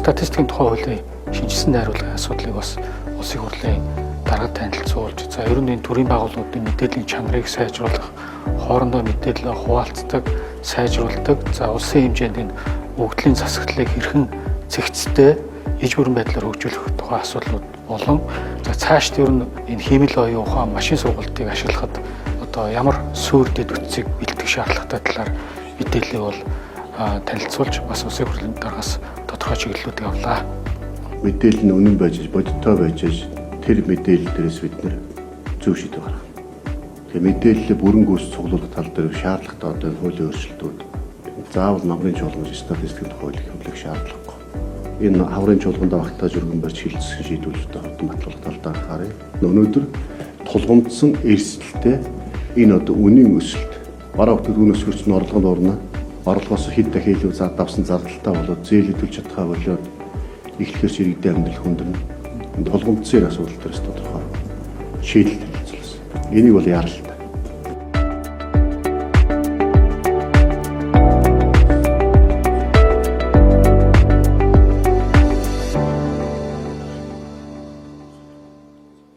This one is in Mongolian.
статистикийн тухай хуулийн шинжилсэн найруулгын асуудлыг бас улсын хурлын дарга танилцуулж, за ер нь энэ төрийн байгууллагуудын мэдээллийн чанарыг сайжруулах, хоорондоо мэдээлэл хуваалцдаг, сайжруулдаг, за улсын хэмжээнд энэ өгдлийн засаглалыг хэрхэн цэгцтэй иж бүрэн байдлаар хөгжүүлэх тухай асуудлууд болон за цаашд ер нь энэ хиймэл оюун ухаан машин сургалтыг ашиглахад одоо ямар суурь дэд үтцийг бэлтгэх шаардлагатай талаар мэдээллийг бол танилцуулж бас улсын хурлын даргаас тодорхой чиглэлүүдийг авлаа. Мэдээлэл нь үнэн байж, бодиттой байж тэр мэдээлэл дээрээс бид нэр зөв шийдвэр гаргах. Тэгээ мэдээлэл бүрэн гүйс цуглуулах тал дээр шаардлагатай одоо хуулийн өөрчлөлтүүд заавал намрын чуулган статистикийн хуулийг хөвлөх шаардлагагүй. Энэ хаврын чуулганд багтааж өргөн барьж хилцсэн шийдвэрлэлтэй хотон батлуулах талдаа харъя. Өнөөдөр тулгамдсан эрсдэлтэй энэ одоо үнийн өсөлт бараа бүтээгдэхүүнээс хөрсөн орлогод орно. Орлогоос хэд дахин илүү зад давсан зардалтай болоод зээл хөдөлж чадхаа болоод эхлэхээс иргэдийн амьдрал хүндэрнэ. Тулгамдсан асуудал төрөс тодорхой шийдэл танилцуулсан. Энийг бол яарал